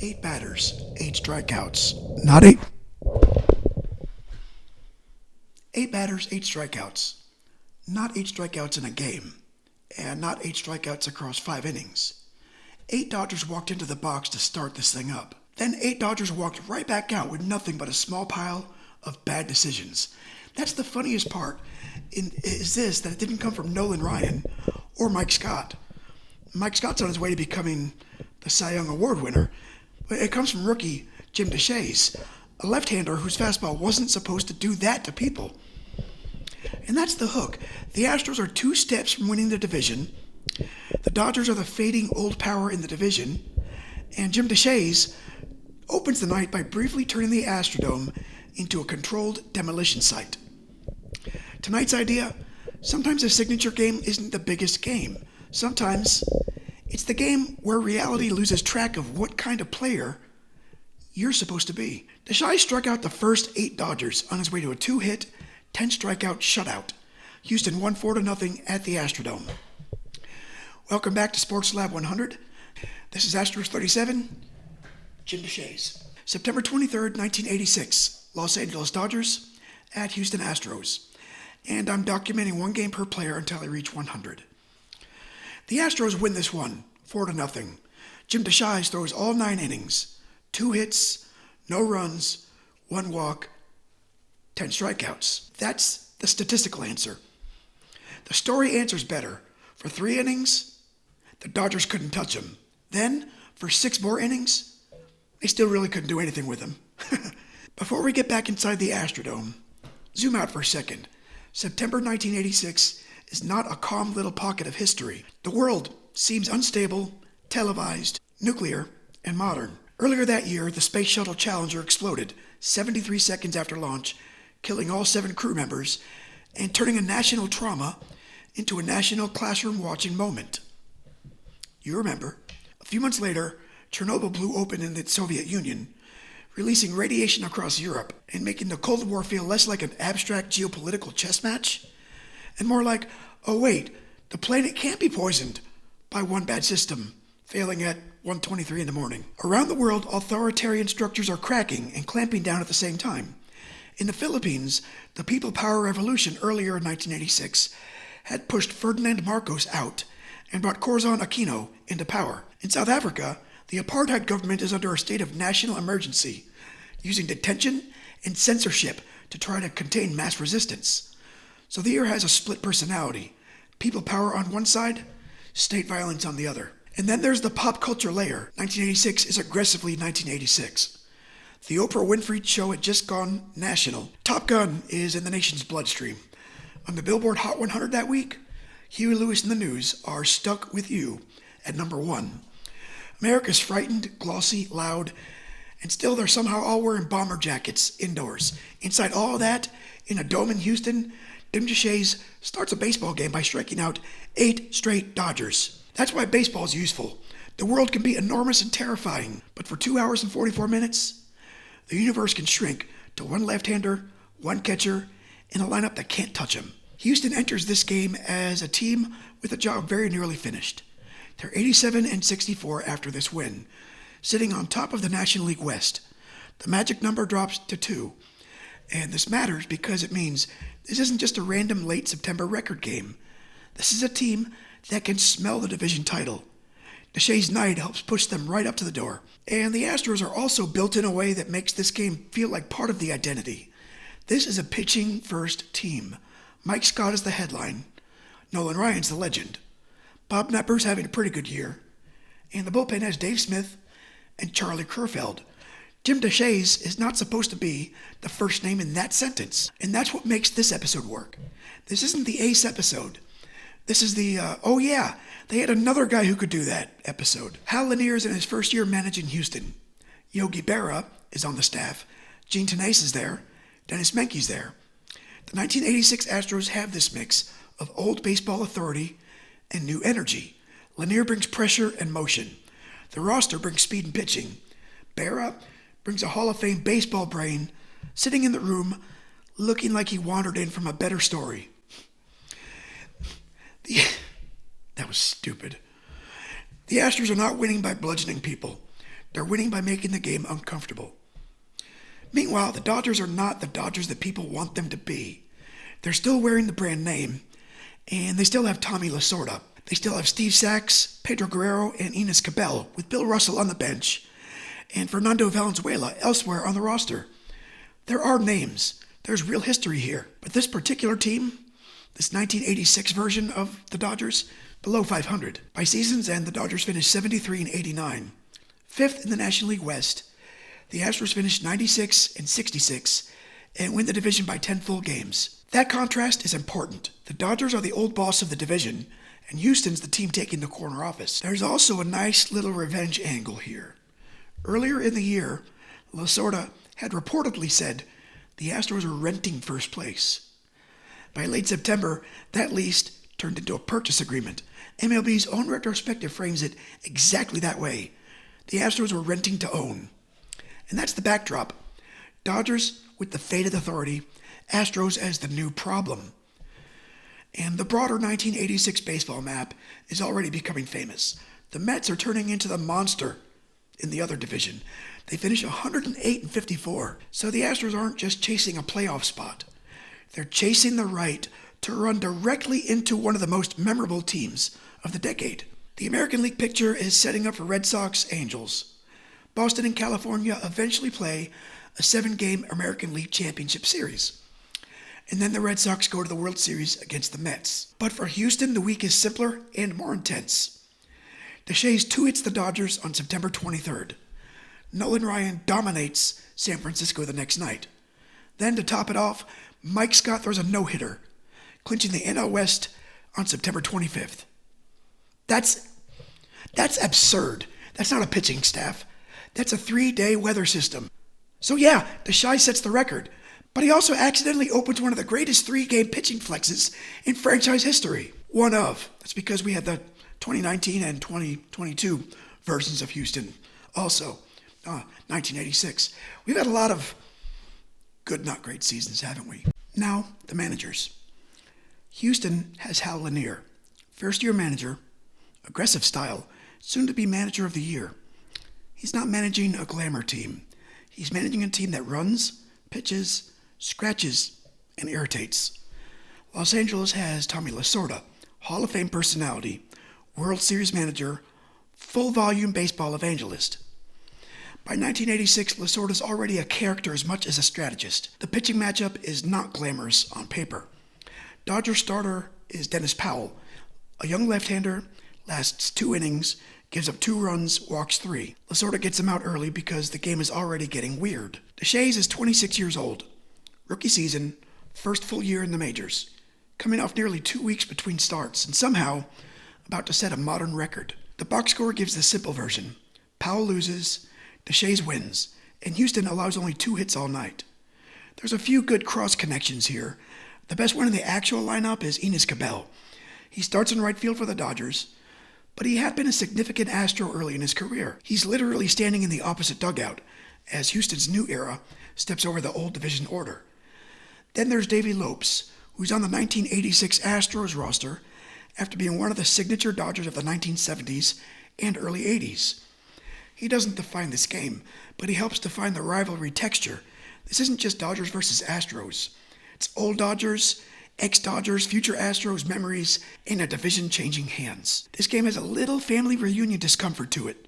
8 batters, 8 strikeouts. Not 8. 8 batters, 8 strikeouts. Not 8 strikeouts in a game. And not 8 strikeouts across 5 innings. 8 Dodgers walked into the box to start this thing up. Then 8 Dodgers walked right back out with nothing but a small pile of bad decisions. That's the funniest part, is this, that it didn't come from Nolan Ryan or Mike Scott. Mike Scott's on his way to becoming the Cy Young Award winner. But it comes from rookie Jim Deshaies, a left-hander whose fastball wasn't supposed to do that to people. And that's the hook. The Astros are 2 steps from winning the division. The Dodgers are the fading old power in the division. And Jim Deshaies opens the night by briefly turning the Astrodome into a controlled demolition site. Tonight's idea: sometimes a signature game isn't the biggest game. Sometimes it's the game where reality loses track of what kind of player you're supposed to be. Deshaies struck out the first 8 Dodgers on his way to a 2-hit, 10-strikeout shutout. Houston won 4-0 at the Astrodome. Welcome back to Sports Lab 100. This is Astros 37, Jim Deshaies. September 23rd, 1986, Los Angeles Dodgers at Houston Astros. And I'm documenting 1 game per player until I reach 100. The Astros win this one, 4-0. Jim Deshaies throws all 9 innings, 2 hits, no runs, 1 walk, 10 strikeouts. That's the statistical answer. The story answer's better. For 3 innings, the Dodgers couldn't touch him. Then, for 6 more innings, they still really couldn't do anything with him. Before we get back inside the Astrodome, zoom out for a second. September 1986 is not a calm little pocket of history. The world seems unstable, televised, nuclear, and modern. Earlier that year, the Space Shuttle Challenger exploded 73 seconds after launch, killing all 7 crew members and turning a national trauma into a national classroom-watching moment. You remember. A few months later, Chernobyl blew open in the Soviet Union, releasing radiation across Europe and making the Cold War feel less like an abstract geopolitical chess match and more like, oh wait, the planet can't be poisoned by one bad system failing at 1:23 in the morning. Around the world, authoritarian structures are cracking and clamping down at the same time. In the Philippines, the People Power Revolution earlier in 1986 had pushed Ferdinand Marcos out and brought Corazon Aquino into power. In South Africa, the apartheid government is under a state of national emergency, using detention and censorship to try to contain mass resistance. So the year has a split personality. People power on one side, state violence on the other. And then there's the pop culture layer. 1986 is aggressively 1986. The Oprah Winfrey Show had just gone national. Top Gun is in the nation's bloodstream. On the Billboard Hot 100 that week, Huey Lewis and the News are Stuck With You at number 1. America's frightened, glossy, loud, and still they're somehow all wearing bomber jackets indoors. Inside all of that, in a dome in Houston, Jim Deshaies starts a baseball game by striking out 8 straight Dodgers. That's why baseball is useful. The world can be enormous and terrifying, but for 2 hours and 44 minutes, the universe can shrink to 1 left-hander, 1 catcher, and a lineup that can't touch him. Houston enters this game as a team with a job very nearly finished. They're 87-64 after this win, sitting on top of the National League West. The magic number drops to 2, and this matters because it means this isn't just a random late September record game. This is a team that can smell the division title. Deshaies' night helps push them right up to the door. And the Astros are also built in a way that makes this game feel like part of the identity. This is a pitching-first team. Mike Scott is the headline. Nolan Ryan's the legend. Bob Knepper's having a pretty good year. And the bullpen has Dave Smith and Charlie Kerfeld. Jim Deshaies is not supposed to be the first name in that sentence. And that's what makes this episode work. This isn't the ace episode. This is the, oh yeah, they had another guy who could do that episode. Hal Lanier is in his first year managing Houston. Yogi Berra is on the staff. Gene Tenace is there. Dennis Menke's there. The 1986 Astros have this mix of old baseball authority and new energy. Lanier brings pressure and motion. The roster brings speed and pitching. Berra brings a Hall of Fame baseball brain sitting in the room looking like he wandered in from a better story. That was stupid. The Astros are not winning by bludgeoning people. They're winning by making the game uncomfortable. Meanwhile, the Dodgers are not the Dodgers that people want them to be. They're still wearing the brand name, and they still have Tommy Lasorda. They still have Steve Sax, Pedro Guerrero, and Enos Cabell, with Bill Russell on the bench, and Fernando Valenzuela elsewhere on the roster. There are names. There's real history here. But this particular team, this 1986 version of the Dodgers, below 500. By season's end, the Dodgers finished 73-89. Fifth in the National League West. The Astros finished 96-66 and win the division by 10 full games. That contrast is important. The Dodgers are the old boss of the division, and Houston's the team taking the corner office. There's also a nice little revenge angle here. Earlier in the year, Lasorda had reportedly said the Astros were renting first place. By late September, that lease turned into a purchase agreement. MLB's own retrospective frames it exactly that way. The Astros were renting to own. And that's the backdrop. Dodgers with the faded authority, Astros as the new problem. And the broader 1986 baseball map is already becoming famous. The Mets are turning into the monster in the other division. They finish 108-54. So the Astros aren't just chasing a playoff spot. They're chasing the right to run directly into one of the most memorable teams of the decade. The American League picture is setting up for Red Sox Angels. Boston and California eventually play a 7-game American League Championship Series. And then the Red Sox go to the World Series against the Mets. But for Houston, the week is simpler and more intense. Deshaies 2-hits the Dodgers on September 23rd. Nolan Ryan dominates San Francisco the next night. Then to top it off, Mike Scott throws a no-hitter, clinching the NL West on September 25th. That's absurd. That's not a pitching staff. That's a 3-day weather system. So yeah, Deshaies sets the record, but he also accidentally opens one of the greatest 3-game pitching flexes in franchise history. One of. That's because we had the 2019 and 2022 versions of Houston also. 1986. We've had a lot of good, not great seasons, haven't we? Now, the managers. Houston has Hal Lanier, first-year manager, aggressive style, soon to be manager of the year. He's not managing a glamour team. He's managing a team that runs, pitches, scratches, and irritates. Los Angeles has Tommy Lasorda, Hall of Fame personality, World Series manager, full-volume baseball evangelist. By 1986, Lasorda's already a character as much as a strategist. The pitching matchup is not glamorous on paper. Dodger starter is Dennis Powell, a young left-hander, lasts 2 innings, gives up 2 runs, walks 3. Lasorda gets him out early because the game is already getting weird. Deshaies is 26 years old. Rookie season, first full year in the majors. Coming off nearly 2 weeks between starts and somehow about to set a modern record. The box score gives the simple version. Powell loses, Deshaies wins, and Houston allows only 2 hits all night. There's a few good cross connections here. The best one in the actual lineup is Enos Cabell. He starts in right field for the Dodgers, but he had been a significant Astro early in his career. He's literally standing in the opposite dugout as Houston's new era steps over the old division order. Then there's Davey Lopes, who's on the 1986 Astros roster after being one of the signature Dodgers of the 1970s and early 80s. He doesn't define this game, but he helps define the rivalry texture. This isn't just Dodgers versus Astros. It's old Dodgers, ex-Dodgers, future Astros memories, in a division-changing hands. This game has a little family reunion discomfort to it.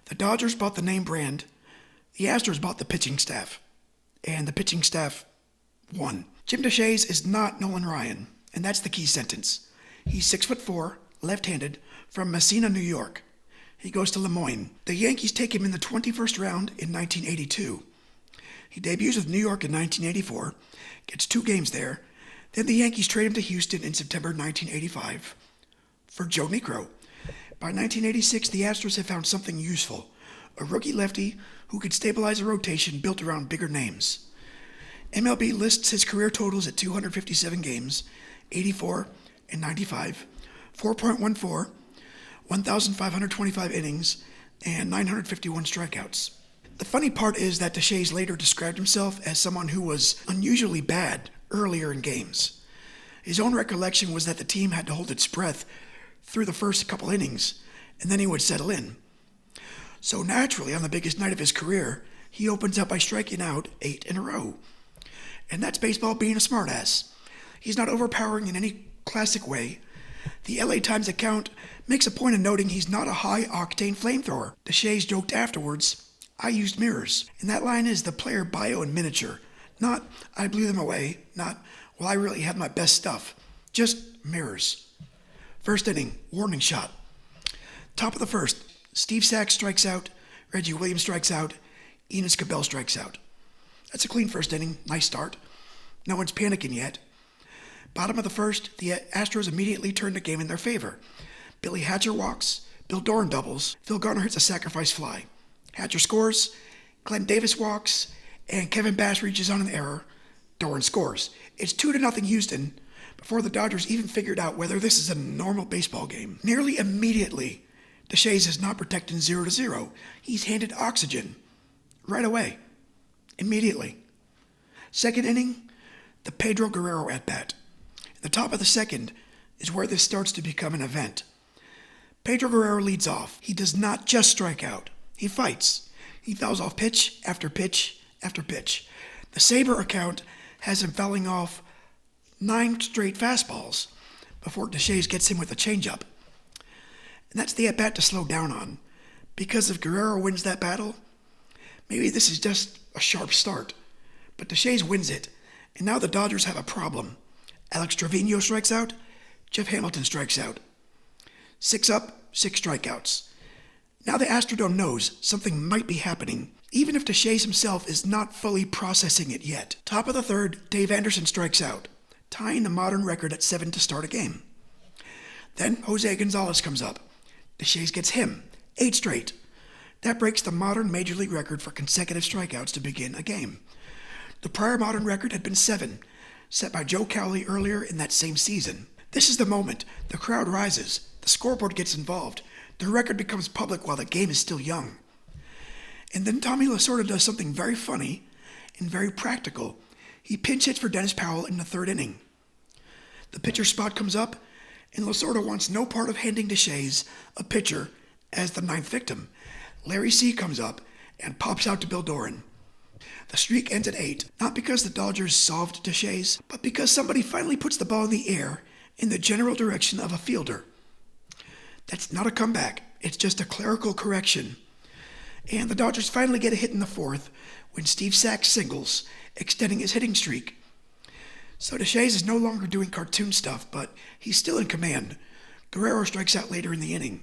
The Dodgers bought the name brand, the Astros bought the pitching staff, and the pitching staff won. Jim Deshaies is not Nolan Ryan, and that's the key sentence. He's 6'4", left-handed, from Messina, New York. He goes to Lemoyne. The Yankees take him in the 21st round in 1982. He debuts with New York in 1984, gets 2 games there. Then the Yankees trade him to Houston in September 1985 for Joe Niekro. By 1986, the Astros have found something useful, a rookie lefty who could stabilize a rotation built around bigger names. MLB lists his career totals at 257 games, 84 and 95, 4.14, 1,525 innings, and 951 strikeouts. The funny part is that Deshaies later described himself as someone who was unusually bad earlier in games. His own recollection was that the team had to hold its breath through the first couple innings, and then he would settle in. So naturally, on the biggest night of his career, he opens up by striking out 8 in a row. And that's baseball being a smartass. He's not overpowering in any classic way. The LA Times account makes a point of noting he's not a high-octane flamethrower. Deshaies joked afterwards, "I used mirrors." And that line is the player bio in miniature. Not, "I blew them away." Not, "Well, I really had my best stuff." Just mirrors. First inning, warning shot. Top of the first, Steve Sax strikes out, Reggie Williams strikes out, Enos Cabell strikes out. That's a clean first inning, nice start. No one's panicking yet. Bottom of the first, the Astros immediately turn the game in their favor. Billy Hatcher walks, Bill Doran doubles, Phil Garner hits a sacrifice fly. Hatcher scores, Glenn Davis walks, and Kevin Bass reaches on an error. Doran scores. It's 2-0 Houston before the Dodgers even figured out whether this is a normal baseball game. Nearly immediately, Deshaies is not protecting 0-0. He's handed oxygen. Right away. Immediately. Second inning, the Pedro Guerrero at-bat. The top of the second is where this starts to become an event. Pedro Guerrero leads off. He does not just strike out. He fights. He fouls off pitch after pitch after pitch. The Sabre account has him fouling off 9 straight fastballs before Deshaies gets him with a changeup. And that's the at-bat to slow down on. Because if Guerrero wins that battle, maybe this is just a sharp start. But Deshaies wins it, and now the Dodgers have a problem. Alex Trevino strikes out, Jeff Hamilton strikes out. 6 up, 6 strikeouts. Now the Astrodome knows something might be happening, even if Deshaies himself is not fully processing it yet. Top of the third, Dave Anderson strikes out, tying the modern record at 7 to start a game. Then Jose Gonzalez comes up. Deshaies gets him, 8 straight. That breaks the modern Major League record for consecutive strikeouts to begin a game. The prior modern record had been 7, set by Joe Cowley earlier in that same season. This is the moment. The crowd rises. The scoreboard gets involved. The record becomes public while the game is still young. And then Tommy Lasorda does something very funny and very practical. He pinch hits for Dennis Powell in the third inning. The pitcher's spot comes up, and Lasorda wants no part of handing Deshaies a pitcher as the 9th victim. Larry C. comes up and pops out to Bill Doran. The streak ends at 8, not because the Dodgers solved Deshaies, but because somebody finally puts the ball in the air in the general direction of a fielder. That's not a comeback. It's just a clerical correction. And the Dodgers finally get a hit in the 4th when Steve Sax singles, extending his hitting streak. So Deshaies is no longer doing cartoon stuff, but he's still in command. Guerrero strikes out later in the inning.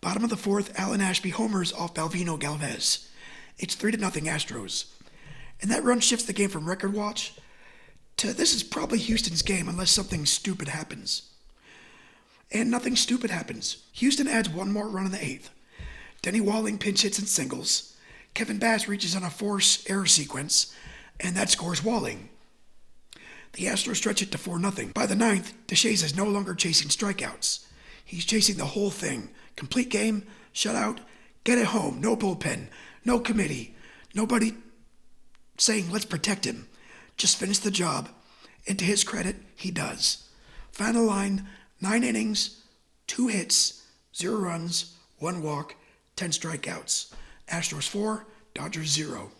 Bottom of the 4th, Alan Ashby homers off Balvino Galvez. It's 3-0 Astros. And that run shifts the game from record watch to this is probably Houston's game unless something stupid happens. And nothing stupid happens. Houston adds 1 more run in the 8th. Denny Walling pinch hits and singles. Kevin Bass reaches on a force error sequence, and that scores Walling. The Astros stretch it to 4-0. By the 9th, Deshaies is no longer chasing strikeouts. He's chasing the whole thing. Complete game, shutout, get it home, no bullpen, no committee, nobody saying let's protect him. Just finish the job. And to his credit, he does. Final line, 9 innings, 2 hits, 0 runs, 1 walk, 10 strikeouts. Astros 4, Dodgers 0.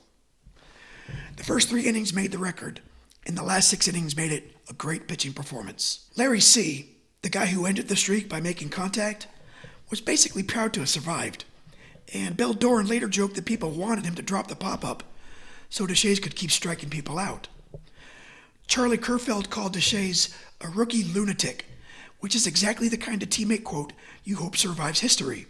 The first 3 innings made the record, and the last 6 innings made it a great pitching performance. Larry C., the guy who ended the streak by making contact, was basically proud to have survived. And Bill Doran later joked that people wanted him to drop the pop-up so Deshaies could keep striking people out. Charlie Kerfeld called Deshaies a rookie lunatic, which is exactly the kind of teammate quote you hope survives history.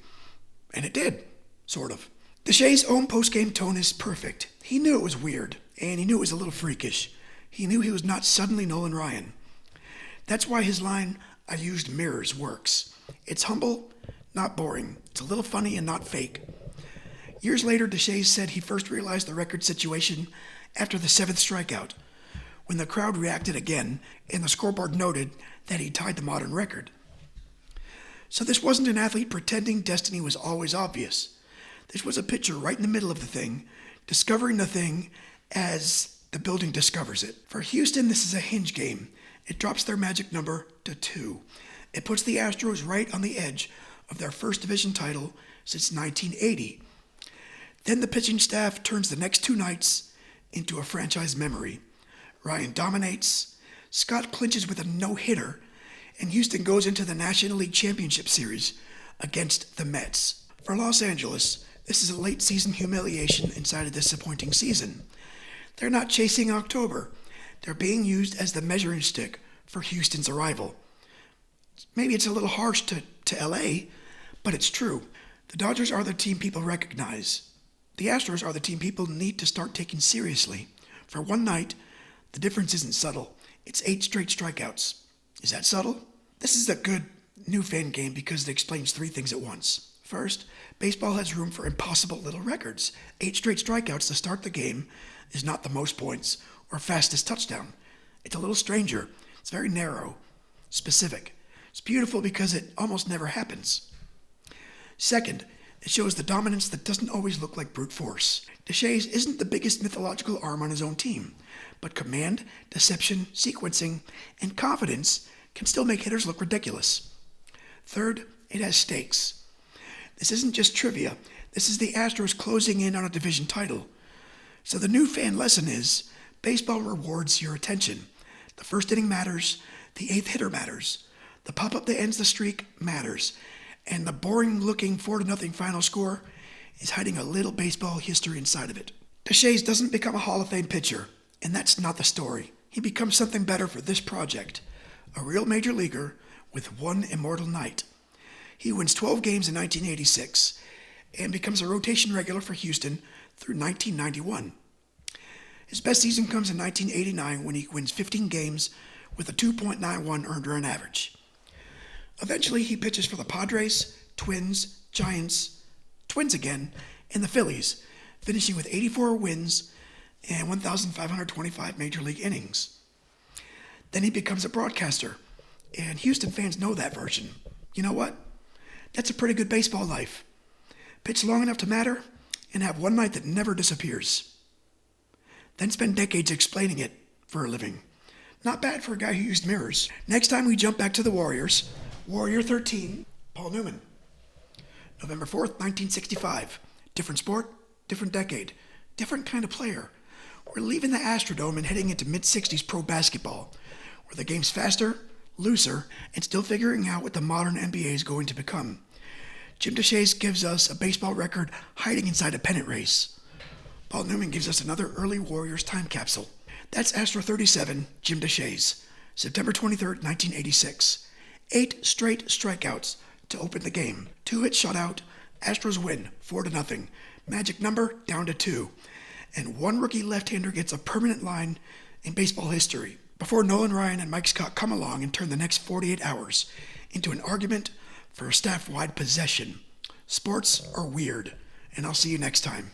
And it did, sort of. Deshaies' own post-game tone is perfect. He knew it was weird, and he knew it was a little freakish. He knew he was not suddenly Nolan Ryan. That's why his line, "I used mirrors," works. It's humble, not boring. It's a little funny and not fake. Years later, Deshaies said he first realized the record situation after the 7th strikeout, when the crowd reacted again and the scoreboard noted that he tied the modern record. So this wasn't an athlete pretending destiny was always obvious. This was a pitcher right in the middle of the thing, discovering the thing as the building discovers it. For Houston, this is a hinge game. It drops their magic number to 2. It puts the Astros right on the edge of their first division title since 1980. Then the pitching staff turns the next two nights into a franchise memory. Ryan dominates, Scott clinches with a no-hitter, and Houston goes into the National League Championship Series against the Mets. For Los Angeles, this is a late-season humiliation inside a disappointing season. They're not chasing October. They're being used as the measuring stick for Houston's arrival. Maybe it's a little harsh to LA, but it's true. The Dodgers are the team people recognize. The Astros are the team people need to start taking seriously. For one night, the difference isn't subtle. It's 8 straight strikeouts. Is that subtle? This is a good new fan game because it explains 3 things at once. First, baseball has room for impossible little records. 8 straight strikeouts to start the game is not the most points or fastest touchdown. It's a little stranger. It's very narrow, specific. It's beautiful because it almost never happens. Second, it shows the dominance that doesn't always look like brute force. Deshaies isn't the biggest mythological arm on his own team, but command, deception, sequencing, and confidence can still make hitters look ridiculous. Third, it has stakes. This isn't just trivia. This is the Astros closing in on a division title. So the new fan lesson is, baseball rewards your attention. The first inning matters. The 8th hitter matters. The pop-up that ends the streak matters. And the boring-looking 4-0 final score is hiding a little baseball history inside of it. Deshaies doesn't become a Hall of Fame pitcher, and that's not the story. He becomes something better for this project, a real major leaguer with one immortal night. He wins 12 games in 1986 and becomes a rotation regular for Houston through 1991. His best season comes in 1989 when he wins 15 games with a 2.91 earned run average. Eventually, he pitches for the Padres, Twins, Giants, Twins again, and the Phillies, finishing with 84 wins and 1,525 major league innings. Then he becomes a broadcaster, and Houston fans know that version. You know what? That's a pretty good baseball life. Pitch long enough to matter and have one night that never disappears. Then spend decades explaining it for a living. Not bad for a guy who used mirrors. Next time we jump back to the Warriors, Warrior 13, Paul Newman. November 4th, 1965. Different sport, different decade, different kind of player. We're leaving the Astrodome and heading into mid-60s pro basketball, where the game's faster, looser, and still figuring out what the modern NBA is going to become. Jim Deshaies gives us a baseball record hiding inside a pennant race. Paul Newman gives us another early Warriors time capsule. That's Astro 37, Jim Deshaies, September 23rd, 1986. 8 straight strikeouts to open the game. 2 hits shut out. Astros win 4-0. Magic number down to 2. And one rookie left-hander gets a permanent line in baseball history before Nolan Ryan and Mike Scott come along and turn the next 48 hours into an argument for a staff-wide possession. Sports are weird, and I'll see you next time.